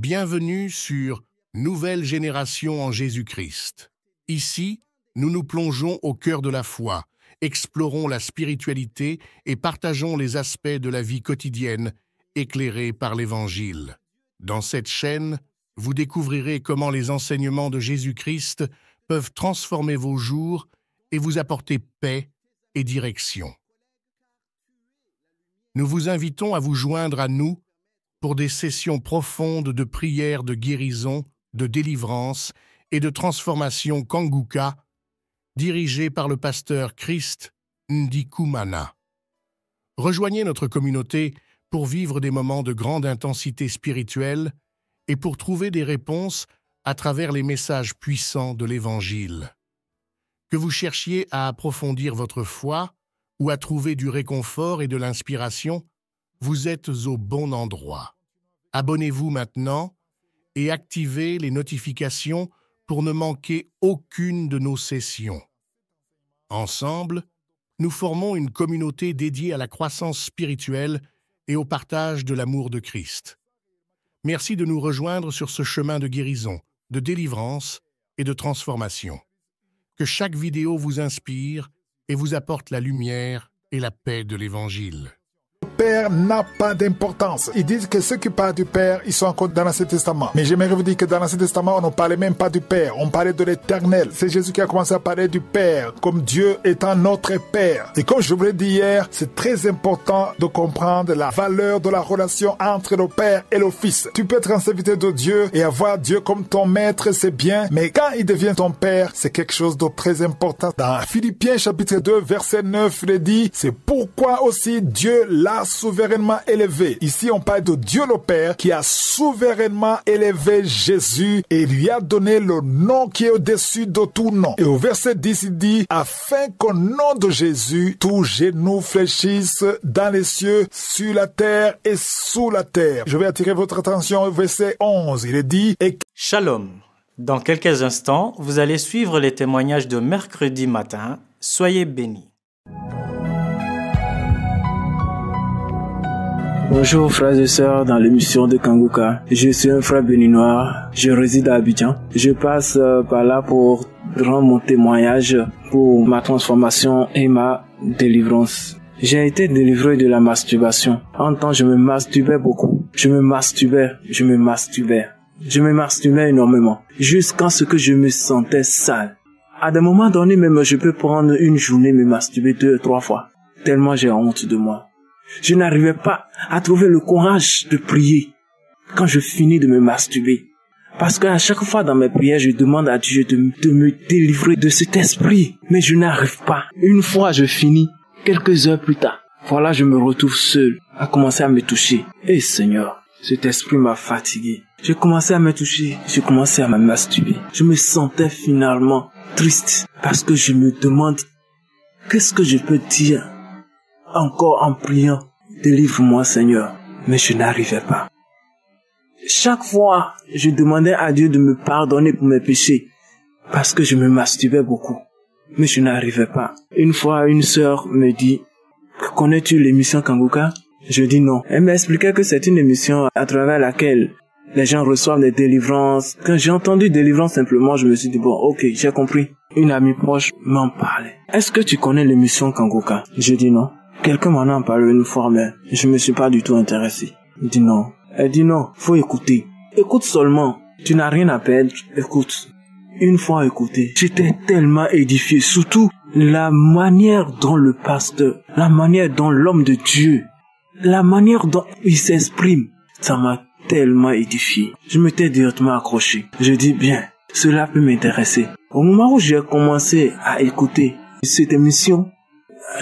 Bienvenue sur Nouvelle Génération en Jésus-Christ. Ici, nous nous plongeons au cœur de la foi, explorons la spiritualité et partageons les aspects de la vie quotidienne éclairés par l'Évangile. Dans cette chaîne, vous découvrirez comment les enseignements de Jésus-Christ peuvent transformer vos jours et vous apporter paix et direction. Nous vous invitons à vous joindre à nous pour des sessions profondes de prière, de guérison, de délivrance et de transformation Kanguka, dirigées par le pasteur Christ Ndikumana. Rejoignez notre communauté pour vivre des moments de grande intensité spirituelle et pour trouver des réponses à travers les messages puissants de l'Évangile. Que vous cherchiez à approfondir votre foi ou à trouver du réconfort et de l'inspiration, vous êtes au bon endroit. Abonnez-vous maintenant et activez les notifications pour ne manquer aucune de nos sessions. Ensemble, nous formons une communauté dédiée à la croissance spirituelle et au partage de l'amour de Christ. Merci de nous rejoindre sur ce chemin de guérison, de délivrance et de transformation. Que chaque vidéo vous inspire et vous apporte la lumière et la paix de l'Évangile. Le Père n'a pas d'importance. Ils disent que ceux qui parlent du Père, ils sont encore dans l'Ancien Testament. Mais j'aimerais vous dire que dans l'Ancien Testament, on ne parlait même pas du Père. On parlait de l'Éternel. C'est Jésus qui a commencé à parler du Père, comme Dieu étant notre Père. Et comme je vous l'ai dit hier, c'est très important de comprendre la valeur de la relation entre le Père et le Fils. Tu peux être un serviteur de Dieu et avoir Dieu comme ton maître, c'est bien. Mais quand il devient ton Père, c'est quelque chose de très important. Dans Philippiens chapitre 2, verset 9, il est dit, c'est pourquoi aussi Dieu l'a souverainement élevé. Ici, on parle de Dieu le Père qui a souverainement élevé Jésus et lui a donné le nom qui est au-dessus de tout nom. Et au verset 10, il dit, afin qu'au nom de Jésus, tout genou fléchisse dans les cieux, sur la terre et sous la terre. Je vais attirer votre attention au verset 11. Il est dit, Shalom. Dans quelques instants, vous allez suivre les témoignages de mercredi matin. Soyez bénis. Bonjour frères et sœurs dans l'émission de Kanguka. Je suis un frère béninois, je réside à Abidjan. Je passe par là pour rendre mon témoignage pour ma transformation et ma délivrance. J'ai été délivré de la masturbation. En temps, je me masturbais beaucoup. Je me masturbais énormément. Jusqu'à ce que je me sentais sale. À des moments donnés, même je peux prendre une journée me masturber 2-3 fois. Tellement j'ai honte de moi. Je n'arrivais pas à trouver le courage de prier quand je finis de me masturber. Parce qu'à chaque fois dans mes prières, je demande à Dieu de me délivrer de cet esprit. Mais je n'arrive pas. Une fois je finis, quelques heures plus tard, voilà je me retrouve seul à commencer à me toucher. Et Seigneur, cet esprit m'a fatigué. J'ai commencé à me toucher, j'ai commencé à me masturber. Je me sentais finalement triste parce que je me demande qu'est-ce que je peux dire encore en priant, délivre-moi Seigneur, mais je n'arrivais pas. Chaque fois, je demandais à Dieu de me pardonner pour mes péchés, parce que je me masturbais beaucoup, mais je n'arrivais pas. Une fois, une sœur me dit, connais-tu l'émission Kanguka? Je dis non. Elle m'a expliqué que c'est une émission à travers laquelle les gens reçoivent des délivrances. Quand j'ai entendu délivrance simplement, je me suis dit, bon, ok, j'ai compris. Une amie proche m'en parlait. Est-ce que tu connais l'émission Kanguka? Je dis non. Quelqu'un m'en a parlé une fois, mais je me suis pas du tout intéressé. Il dit non. Elle dit non, faut écouter. Écoute seulement. Tu n'as rien à perdre. Écoute. Une fois écouté, j'étais tellement édifié. Surtout, la manière dont le pasteur, la manière dont l'homme de Dieu, la manière dont il s'exprime, ça m'a tellement édifié. Je m'étais directement accroché. Je dis bien, cela peut m'intéresser. Au moment où j'ai commencé à écouter cette émission,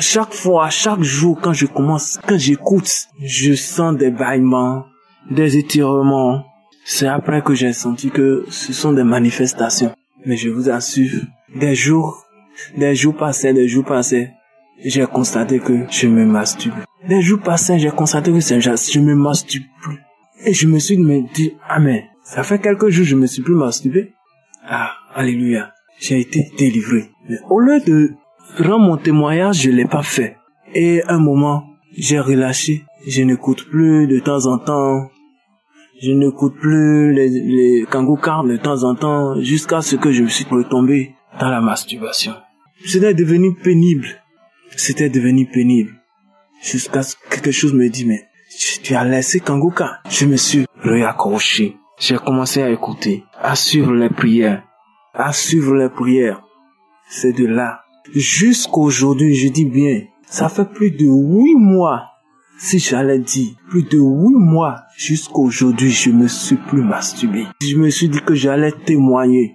chaque fois, chaque jour, quand j'écoute, je sens des bâillements, des étirements. C'est après que j'ai senti que ce sont des manifestations. Mais je vous assure, des jours passaient, j'ai constaté que je me masturbe. Des jours passaient, j'ai constaté que je me masturbe plus. Et je me suis dit, amen, ça fait quelques jours que je me suis plus masturbé. Ah, alléluia, j'ai été délivré. Mais au lieu de rendre mon témoignage, je l'ai pas fait. Et un moment, j'ai relâché. Je n'écoute plus de temps en temps. Je n'écoute plus les Kangoka de temps en temps jusqu'à ce que je me suis retombé dans la masturbation. C'était devenu pénible. Jusqu'à ce que quelque chose me dit, mais tu as laissé Kangoka. Je me suis réaccroché. J'ai commencé à écouter, à suivre les prières. C'est de là. Jusqu'aujourd'hui, je dis bien, ça fait plus de 8 mois. Si j'allais dire, plus de 8 mois, jusqu'aujourd'hui, je me suis plus masturbé. Je me suis dit que j'allais témoigner,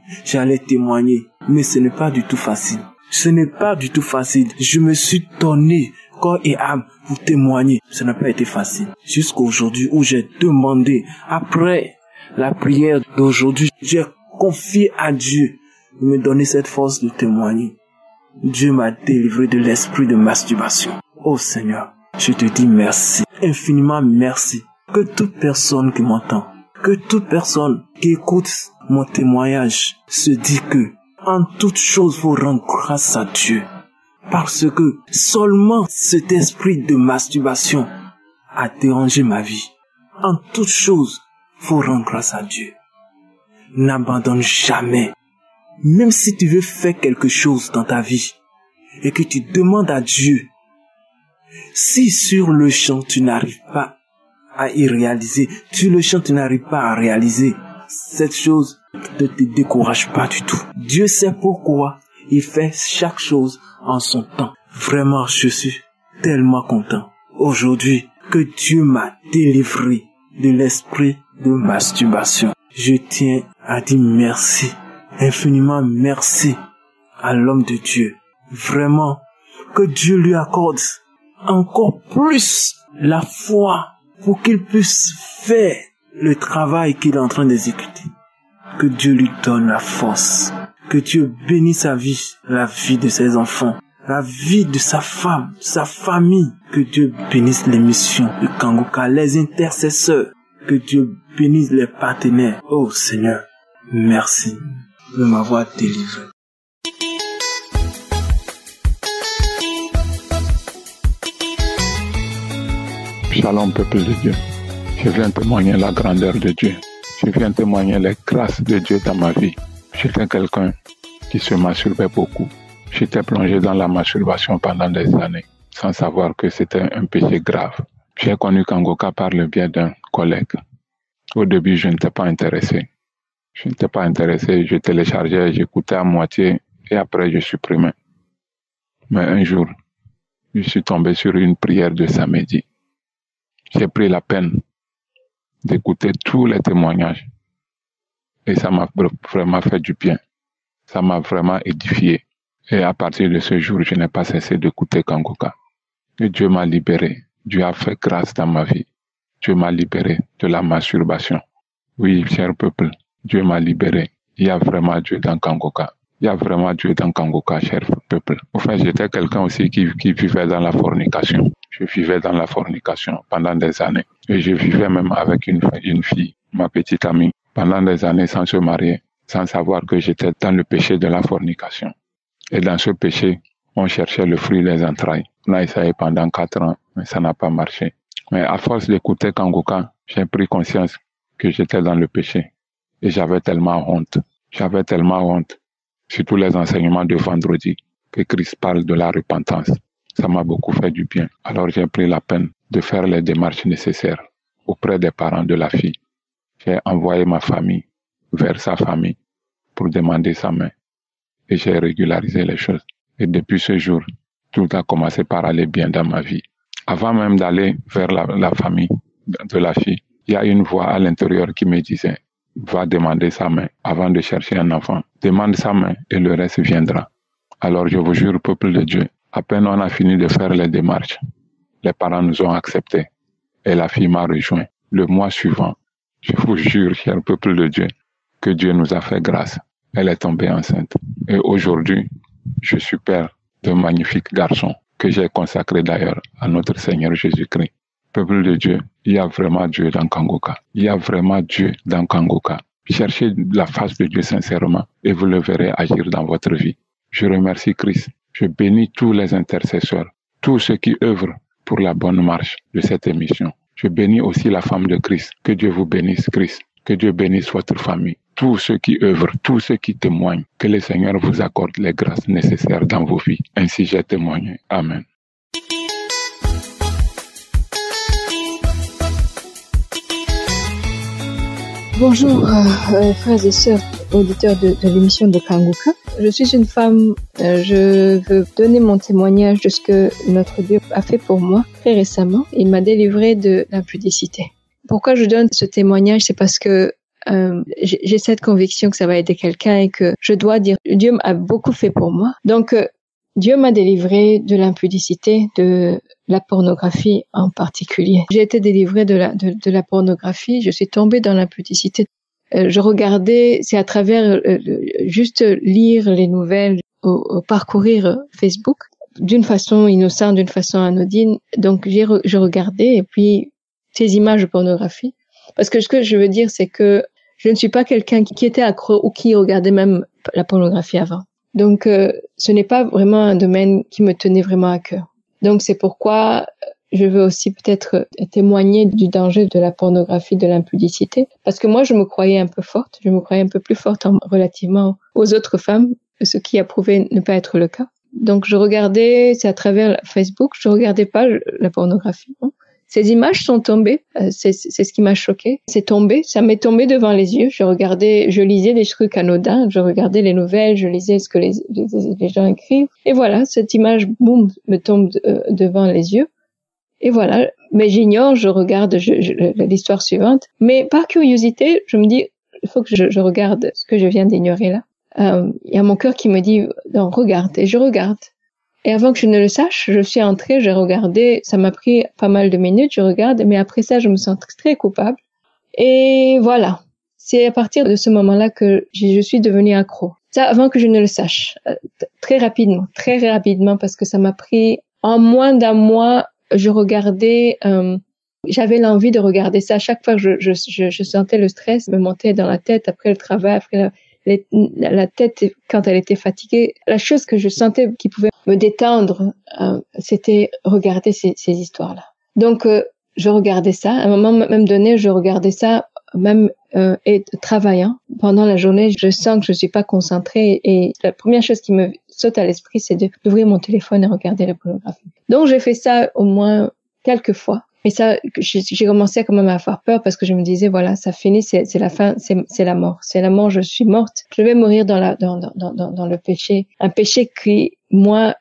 mais ce n'est pas du tout facile. Je me suis donné corps et âme pour témoigner. Ce n'a pas été facile. Jusqu'aujourd'hui où j'ai demandé, après la prière d'aujourd'hui, j'ai confié à Dieu de me donner cette force de témoigner. Dieu m'a délivré de l'esprit de masturbation. Oh Seigneur, je te dis merci, infiniment merci. Que toute personne qui m'entend, que toute personne qui écoute mon témoignage se dit que en toute chose faut rendre grâce à Dieu. Parce que seulement cet esprit de masturbation a dérangé ma vie. En toute chose faut rendre grâce à Dieu. N'abandonne jamais. Même si tu veux faire quelque chose dans ta vie et que tu demandes à Dieu, si sur le champ tu n'arrives pas à y réaliser, cette chose ne te décourage pas du tout. Dieu sait pourquoi il fait chaque chose en son temps. Vraiment, je suis tellement content aujourd'hui que Dieu m'a délivré de l'esprit de masturbation. Je tiens à dire merci, infiniment merci à l'homme de Dieu. Vraiment, que Dieu lui accorde encore plus la foi pour qu'il puisse faire le travail qu'il est en train d'exécuter. Que Dieu lui donne la force. Que Dieu bénisse sa vie, la vie de ses enfants, la vie de sa femme, sa famille. Que Dieu bénisse les missions de Kangoka, les intercesseurs. Que Dieu bénisse les partenaires. Oh Seigneur, merci de m'avoir délivré. Shalom peuple de Dieu. Je viens témoigner la grandeur de Dieu. Je viens témoigner les grâces de Dieu dans ma vie. J'étais quelqu'un qui se masturbait beaucoup. J'étais plongé dans la masturbation pendant des années, sans savoir que c'était un péché grave. J'ai connu Kangoka par le biais d'un collègue. Au début, je n'étais pas intéressé. Je téléchargeais, j'écoutais à moitié et après je supprimais. Mais un jour, je suis tombé sur une prière de samedi. J'ai pris la peine d'écouter tous les témoignages et ça m'a vraiment fait du bien. Ça m'a vraiment édifié. Et à partir de ce jour, je n'ai pas cessé d'écouter Kangoka. Et Dieu m'a libéré. Dieu a fait grâce dans ma vie. Dieu m'a libéré de la masturbation. Oui, cher peuple, Dieu m'a libéré. Il y a vraiment Dieu dans Kangoka. Il y a vraiment Dieu dans Kangoka, cher peuple. Enfin, j'étais quelqu'un aussi qui vivait dans la fornication. Je vivais dans la fornication pendant des années. Et je vivais même avec une fille, ma petite amie, pendant des années sans se marier, sans savoir que j'étais dans le péché de la fornication. Et dans ce péché, on cherchait le fruit des entrailles. On a essayé pendant 4 ans, mais ça n'a pas marché. Mais à force d'écouter Kangoka, j'ai pris conscience que j'étais dans le péché. Et j'avais tellement honte. Surtout les enseignements de vendredi, que Christ parle de la repentance. Ça m'a beaucoup fait du bien. Alors j'ai pris la peine de faire les démarches nécessaires auprès des parents de la fille. J'ai envoyé ma famille vers sa famille pour demander sa main. Et j'ai régularisé les choses. Et depuis ce jour, tout a commencé par aller bien dans ma vie. Avant même d'aller vers la famille de la fille, il y a une voix à l'intérieur qui me disait « Va demander sa main avant de chercher un enfant. Demande sa main et le reste viendra. » Alors je vous jure, peuple de Dieu, à peine on a fini de faire les démarches, les parents nous ont acceptés et la fille m'a rejoint. Le mois suivant, je vous jure, cher peuple de Dieu, que Dieu nous a fait grâce. Elle est tombée enceinte. Et aujourd'hui, je suis père d'un magnifique garçon que j'ai consacré d'ailleurs à notre Seigneur Jésus-Christ. Peuple de Dieu, il y a vraiment Dieu dans Kangoka. Il y a vraiment Dieu dans Kangoka. Cherchez la face de Dieu sincèrement et vous le verrez agir dans votre vie. Je remercie Christ. Je bénis tous les intercesseurs, tous ceux qui œuvrent pour la bonne marche de cette émission. Je bénis aussi la femme de Christ. Que Dieu vous bénisse, Christ. Que Dieu bénisse votre famille. Tous ceux qui œuvrent, tous ceux qui témoignent, que le Seigneur vous accorde les grâces nécessaires dans vos vies. Ainsi j'ai témoigné. Amen. Bonjour frères et sœurs auditeurs de l'émission de Kanguka. Je suis une femme, je veux donner mon témoignage de ce que notre Dieu a fait pour moi très récemment. Il m'a délivré de l'impudicité. Pourquoi je donne ce témoignage? C'est parce que j'ai cette conviction que ça va aider quelqu'un et que je dois dire Dieu a beaucoup fait pour moi. Donc Dieu m'a délivré de l'impudicité, de la pornographie en particulier. J'ai été délivrée de la pornographie, je suis tombée dans l'impudicité. Je regardais, c'est à travers juste lire les nouvelles, parcourir Facebook, d'une façon innocente, d'une façon anodine. Donc je regardais et puis ces images de pornographie. Parce que ce que je veux dire, c'est que je ne suis pas quelqu'un qui était accro ou qui regardait même la pornographie avant. Donc, ce n'est pas vraiment un domaine qui me tenait vraiment à cœur. Donc, c'est pourquoi je veux aussi peut-être témoigner du danger de la pornographie, de l'impudicité. Parce que moi, je me croyais un peu forte. Je me croyais un peu plus forte relativement aux autres femmes, ce qui a prouvé ne pas être le cas. Donc, je regardais, c'est à travers Facebook, je regardais pas la pornographie. Hein. Ces images sont tombées, c'est ce qui m'a choquée. C'est tombé, ça m'est tombé devant les yeux. Je lisais des trucs anodins, je regardais les nouvelles, je lisais ce que les gens écrivent. Et voilà, cette image, boum, me tombe devant les yeux. Et voilà, mais j'ignore, je regarde l'histoire suivante. Mais par curiosité, je me dis, il faut que je regarde ce que je viens d'ignorer là. Il y a mon cœur qui me dit, non, regarde, et je regarde. Et avant que je ne le sache, je suis entrée, j'ai regardé, ça m'a pris pas mal de minutes, je regarde, mais après ça, je me sens très coupable. Et voilà. C'est à partir de ce moment-là que je suis devenue accro. Ça, avant que je ne le sache. Très rapidement, parce que ça m'a pris, en moins d'un mois, je regardais, j'avais l'envie de regarder ça. À chaque fois que je sentais le stress me monter dans la tête après le travail, après la tête, quand elle était fatiguée, la chose que je sentais qui pouvait me détendre, c'était regarder ces histoires-là. Donc, je regardais ça. À un moment même donné, je regardais ça, même et travaillant. Pendant la journée, je sens que je suis pas concentrée et la première chose qui me saute à l'esprit, c'est d'ouvrir mon téléphone et regarder la pornographie. Donc, j'ai fait ça au moins quelques fois. Mais ça, j'ai commencé quand même à avoir peur parce que je me disais, voilà, ça finit, c'est la fin, c'est la mort. C'est la mort, je suis morte. Je vais mourir dans le péché. Un péché qui, moi,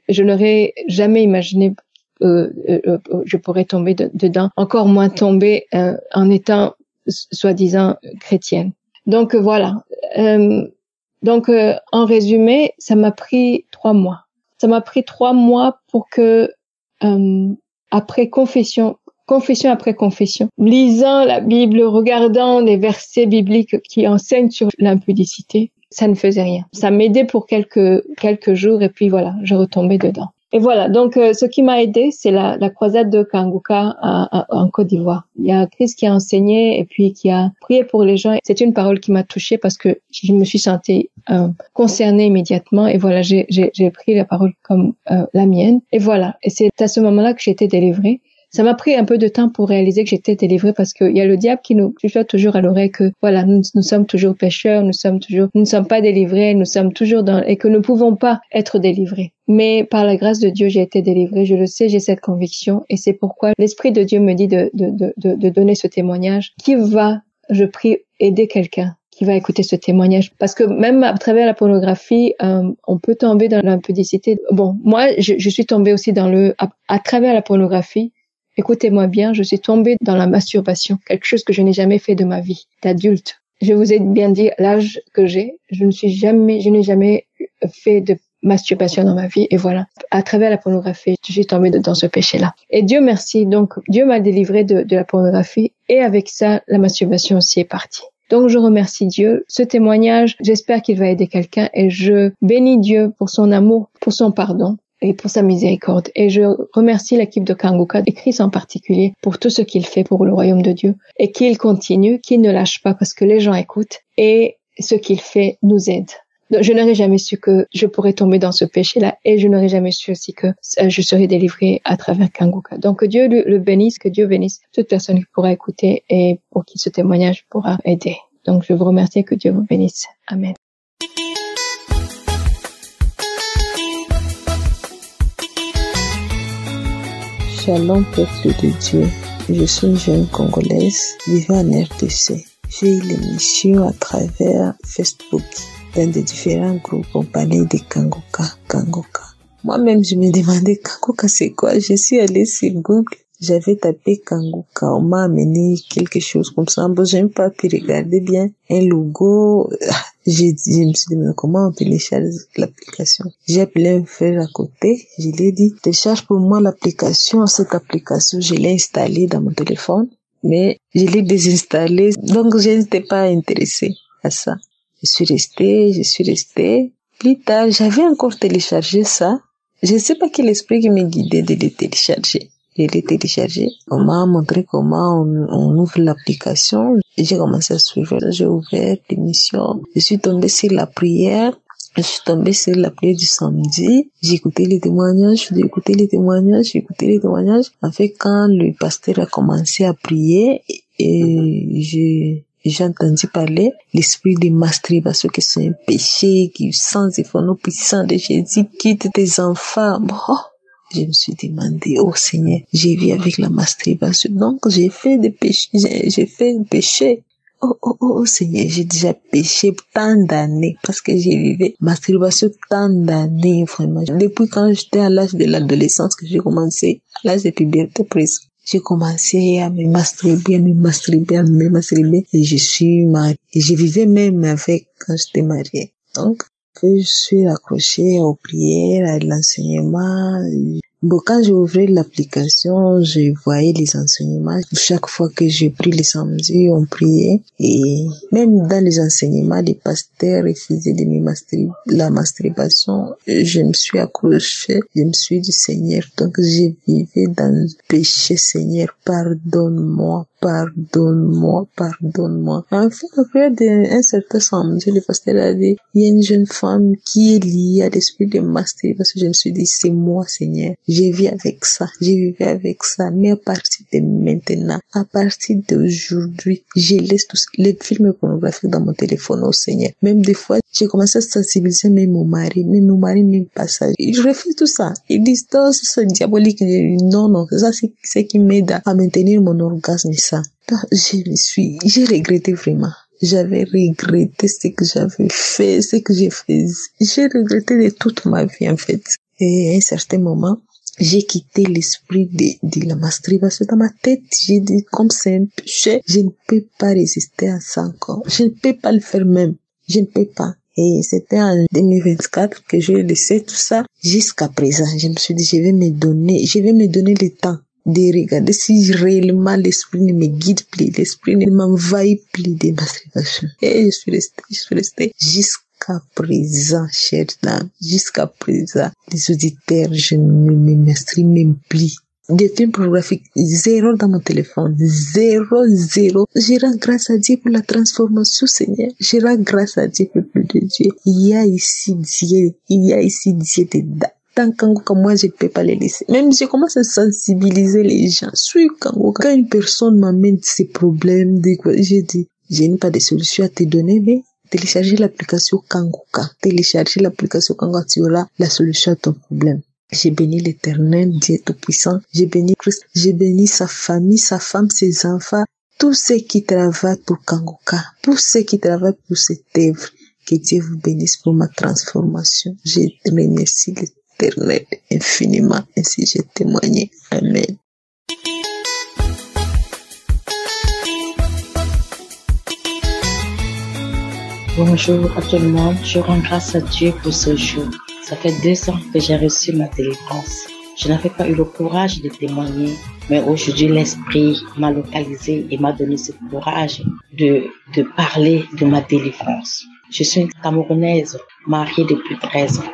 je n'aurais jamais imaginé, je pourrais tomber dedans. Encore moins tomber, en étant, soi-disant, chrétienne. Donc, voilà. En résumé, ça m'a pris 3 mois. Ça m'a pris 3 mois pour que, après confession après confession, lisant la Bible, regardant les versets bibliques qui enseignent sur l'impudicité, ça ne faisait rien. Ça m'aidait pour quelques jours et puis voilà, je retombais dedans. Et voilà, donc ce qui m'a aidé, c'est la croisade de Kanguka en Côte d'Ivoire. Il y a Christ qui a enseigné et puis qui a prié pour les gens. C'est une parole qui m'a touchée parce que je me suis sentie concernée immédiatement et voilà, j'ai pris la parole comme la mienne. Et voilà, et c'est à ce moment-là que j'ai été délivrée. Ça m'a pris un peu de temps pour réaliser que j'étais délivrée parce qu'il y a le diable qui nous chuchote toujours à l'oreille que voilà, nous sommes toujours pécheurs, nous ne sommes pas délivrés, nous sommes toujours et que nous ne pouvons pas être délivrés. Mais par la grâce de Dieu, j'ai été délivrée, je le sais, j'ai cette conviction et c'est pourquoi l'Esprit de Dieu me dit de donner ce témoignage qui va, je prie, aider quelqu'un qui va écouter ce témoignage. Parce que même à travers la pornographie, on peut tomber dans l'impudicité. Bon, moi, je suis tombée aussi à travers la pornographie. Écoutez-moi bien, je suis tombée dans la masturbation, quelque chose que je n'ai jamais fait de ma vie d'adulte. Je vous ai bien dit l'âge que j'ai, je n'ai jamais fait de masturbation dans ma vie et voilà. À travers la pornographie, je suis tombée dans ce péché-là. Et Dieu merci, donc Dieu m'a délivrée de la pornographie et avec ça, la masturbation aussi est partie. Donc je remercie Dieu. Ce témoignage, j'espère qu'il va aider quelqu'un et je bénis Dieu pour son amour, pour son pardon et pour sa miséricorde. Et je remercie l'équipe de Kanguka et Christ en particulier pour tout ce qu'il fait pour le royaume de Dieu et qu'il continue, qu'il ne lâche pas parce que les gens écoutent et ce qu'il fait nous aide. Donc, je n'aurais jamais su que je pourrais tomber dans ce péché-là et je n'aurais jamais su aussi que je serais délivrée à travers Kanguka. Donc, que Dieu le bénisse, que Dieu bénisse toute personne qui pourra écouter et pour qui ce témoignage pourra aider. Donc, je vous remercie et que Dieu vous bénisse. Amen. Shalom, peuple de Dieu. Je suis une jeune Congolaise vivant en RDC. J'ai eu l'émission à travers Facebook. Dans des différents groupes, on parlait de Kanguka. Moi-même, je me demandais Kanguka c'est quoi. Je suis allée sur Google. J'avais tapé Kanguka. On m'a amené quelque chose comme ça. Bon, j'ai même pas pu regarder bien un logo. Je me suis dit, mais comment on télécharge l'application? J'ai appelé un frère à côté. Je lui ai dit, télécharge pour moi l'application. Cette application, je l'ai installée dans mon téléphone, mais je l'ai désinstallée. Donc, je n'étais pas intéressée à ça. Je suis restée. Plus tard, j'avais encore téléchargé ça. Je ne sais pas quel esprit qui me guidait de le télécharger. Je l'ai téléchargé. On m'a montré comment on ouvre l'application. J'ai commencé à suivre. J'ai ouvert l'émission. Je suis tombée sur la prière. Je suis tombée sur la prière du samedi. J'ai écouté les témoignages. En fait, quand le pasteur a commencé à prier, et j'ai entendu parler l'esprit de masturbation, que c'est un péché qui, sans effort puissant de Jésus, quitte tes enfants. Bon, je me suis demandé, oh Seigneur, j'ai vu avec la masturbation, donc j'ai fait des péchés. Oh Seigneur, j'ai déjà péché tant d'années parce que j'ai vécu masturbation tant d'années, vraiment. Depuis quand j'étais à l'âge de l'adolescence que j'ai commencé, à l'âge de puberté presque. J'ai commencé à me masturber, et je suis mariée. Et je vivais même avec quand j'étais mariée. Donc, que je suis accrochée aux prières, à l'enseignement. Bon, quand j'ai ouvert l'application, je voyais les enseignements. Chaque fois que j'ai pris les samedis, on priait. Et même dans les enseignements, les pasteurs refusaient de me la masturbation. Je me suis accrochée. Je me suis dit, Seigneur, donc j'ai vécu dans le péché, Seigneur, pardonne-moi. Enfin, après un certain samedi, le pasteur a dit, il y a une jeune femme qui est liée à l'esprit de masturbation. Je me suis dit, c'est moi, Seigneur. J'ai vécu avec ça. Mais à partir de maintenant, à partir d'aujourd'hui, je laisse tous les films pornographiques dans mon téléphone au Seigneur. Même des fois, j'ai commencé à sensibiliser même mon mari n'aime pas ça. Je refuse tout ça. Ils disent, oh, c'est diabolique. Non, ça, c'est qui m'aide à maintenir mon orgasme, ça. Donc, j'ai regretté vraiment. J'avais regretté ce que j'avais fait, ce que j'ai fait. J'ai regretté de toute ma vie, en fait. Et à un certain moment, j'ai quitté l'esprit de la masturbation dans ma tête. J'ai dit, comme c'est un péché, je ne peux pas résister à ça encore. Je ne peux pas le faire même. Je ne peux pas. Et c'était en 2024 que j'ai laissé tout ça jusqu'à présent. Je me suis dit, je vais me donner le temps de regarder si réellement l'esprit ne me guide plus, l'esprit ne m'envahit plus de masturbation. Et je suis restée jusqu'à présent, chère dame, jusqu'à présent. Les auditeurs, je ne me masturbe même plus. Des films pornographiques, 0 dans mon téléphone, 0. Je rends grâce à Dieu pour la transformation, Seigneur. Je rends grâce à Dieu, peuple de Dieu. Il y a ici Dieu dedans. Tant Kanguka, moi, je peux pas les laisser. Même je commence à sensibiliser les gens. Suis Kanguka. Quand une personne m'amène ses problèmes, je dis, je n'ai pas de solution à te donner, mais téléchargez l'application Kanguka. Tu auras la solution à ton problème. J'ai béni l'Éternel, Dieu Tout-Puissant. J'ai béni Christ. J'ai béni sa famille, sa femme, ses enfants. Tous ceux qui travaillent pour Kanguka. Tous ceux qui travaillent pour cette œuvre. Que Dieu vous bénisse pour ma transformation. Je remercie l'Éternel infiniment. Ainsi j'ai témoigné. Amen. Bonjour à tout le monde. Je rends grâce à Dieu pour ce jour. Ça fait 2 ans que j'ai reçu ma délivrance. Je n'avais pas eu le courage de témoigner, mais aujourd'hui l'Esprit m'a localisé et m'a donné ce courage de parler de ma délivrance. Je suis une Camerounaise, mariée depuis 13 ans.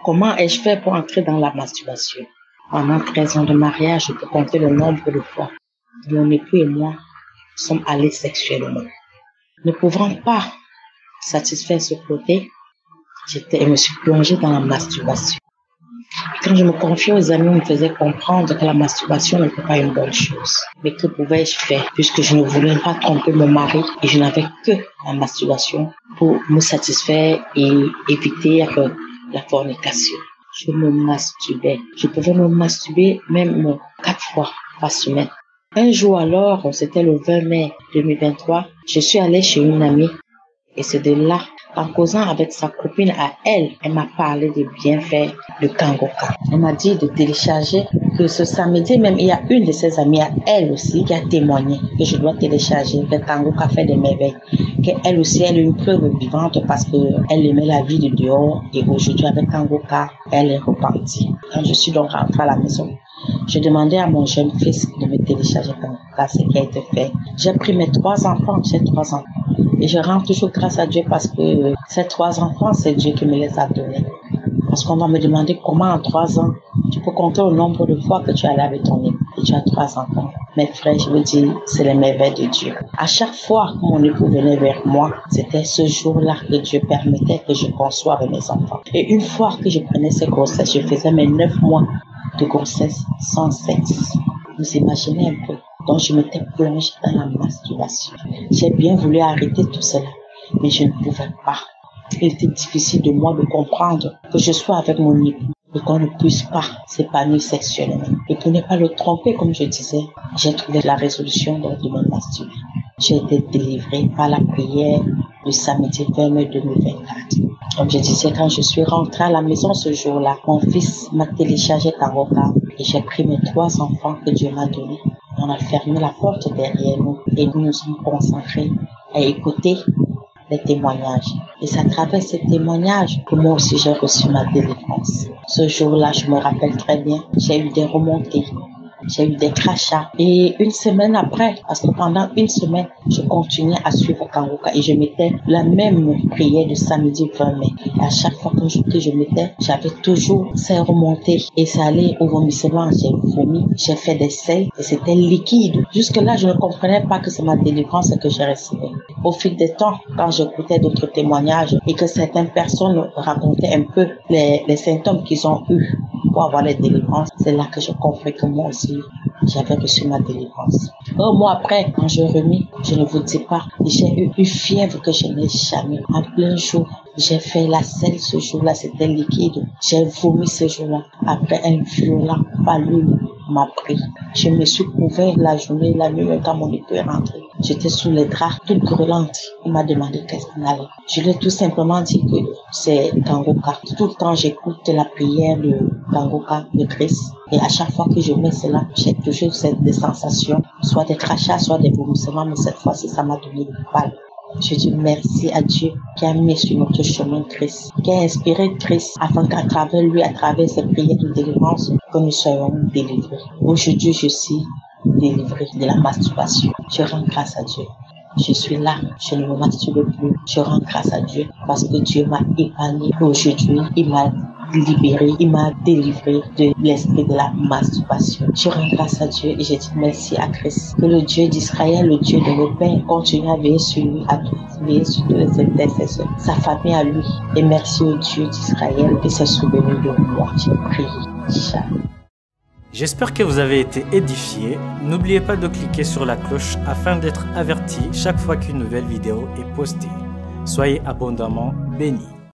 Comment ai-je fait pour entrer dans la masturbation? Pendant 13 ans de mariage, je peux compter le nombre de fois où mon époux et moi sommes allés sexuellement. Ne pouvant pas satisfaire ce côté, Je me suis plongée dans la masturbation. Et quand je me confiais aux amis, on me faisait comprendre que la masturbation n'était pas une bonne chose. Mais que pouvais-je faire puisque je ne voulais pas tromper mon mari et je n'avais que la masturbation pour me satisfaire et éviter la fornication. Je me masturbais. Je pouvais me masturber même 4 fois par semaine. Un jour alors, c'était le 20 mai 2023, je suis allée chez une amie et c'est de là, en causant avec sa copine à elle, elle m'a parlé des bienfaits de Kangoka. Elle m'a dit de télécharger, que ce samedi même, il y a une de ses amies à elle aussi qui a témoigné que je dois télécharger, que Kangoka fait des merveilles, qu'elle aussi elle est une preuve vivante parce qu'elle aimait la vie de dehors et aujourd'hui avec Kangoka, elle est repartie. Quand je suis donc rentrée à la maison, je demandais à mon jeune fils de me télécharger Kangoka, ce qui a été fait. J'ai pris mes 3 enfants, j'ai 3 enfants. Et je rends toujours grâce à Dieu parce que ces 3 enfants, c'est Dieu qui me les a donnés. Parce qu'on va me demander comment en 3 ans, tu peux compter le nombre de fois que tu es allé avec ton époux. Et tu as 3 enfants. Mes frères, je veux dire, c'est les merveilles de Dieu. À chaque fois que mon époux venait vers moi, c'était ce jour-là que Dieu permettait que je conçoive mes enfants. Et une fois que je prenais ces grossesses, je faisais mes 9 mois de grossesse sans sexe. Vous imaginez un peu. Donc je m'étais plongée dans la masturbation. J'ai bien voulu arrêter tout cela, mais je ne pouvais pas. Il était difficile de moi de comprendre que je sois avec mon époux et qu'on ne puisse pas s'épanouir sexuellement. Et pour ne pas le tromper, comme je disais, j'ai trouvé la résolution de me masturber. J'ai été délivrée par la prière le samedi 20 mai 2024. Comme je disais, quand je suis rentrée à la maison ce jour-là, mon fils m'a téléchargé Kangoka et j'ai pris mes 3 enfants que Dieu m'a donnés. On a fermé la porte derrière nous et nous nous sommes concentrés à écouter les témoignages. Et c'est à travers ces témoignages que moi aussi j'ai reçu ma délivrance. Ce jour-là, je me rappelle très bien, j'ai eu des remontées. J'ai eu des crachats. Et une semaine après, parce que pendant une semaine, je continuais à suivre Kangoka et je mettais la même prière de samedi 20 mai. Et à chaque fois que je mettais, j'avais toujours ces remontées et ça allait au vomissement. J'ai vomi, j'ai fait des selles et c'était liquide. Jusque-là, je ne comprenais pas que c'est ma délivrance que j'ai reçue. Au fil des temps, quand j'écoutais d'autres témoignages et que certaines personnes racontaient un peu les symptômes qu'ils ont eus pour avoir les délivrances, c'est là que je compris que moi aussi, j'avais reçu ma délivrance. Un mois après, quand je remis, je ne vous dis pas, j'ai eu une fièvre que je n'ai jamais. En plein jour, j'ai fait la selle ce jour-là, c'était liquide. J'ai vomi ce jour-là. Après, un violent palud m'a pris. Je me suis couvert la journée, la nuit, quand mon époux est rentré. J'étais sous les draps, toute grelante. Il m'a demandé qu'est-ce qu'on allait. Je lui ai tout simplement dit que c'est Kangoka. Tout le temps, j'écoute la prière de Kangoka, de Christ. Et à chaque fois que je mets cela, j'ai toujours des sensations, soit des crachats, soit des vomissements, mais cette fois-ci, ça m'a donné le mal. Je dis merci à Dieu qui a mis sur notre chemin Christ, qui a inspiré Christ afin qu'à travers lui, à travers ses prières de délivrance, que nous soyons délivrés. Aujourd'hui, je suis délivrée de la masturbation. Je rends grâce à Dieu. Je suis là, je ne me masturbe plus. Je rends grâce à Dieu parce que Dieu m'a épargné. Aujourd'hui, il m'a libéré, il m'a délivré de l'esprit de la masturbation. Je rends grâce à Dieu et je dis merci à Christ. Que le Dieu d'Israël, le Dieu de nos pères, continue à veiller sur lui, à tout veiller sur tous les intercesseurs, sa famille à lui. Et merci au Dieu d'Israël qui s'est souvenu de moi. J'ai prié. Shalom. J'espère que vous avez été édifiés. N'oubliez pas de cliquer sur la cloche afin d'être averti chaque fois qu'une nouvelle vidéo est postée. Soyez abondamment bénis.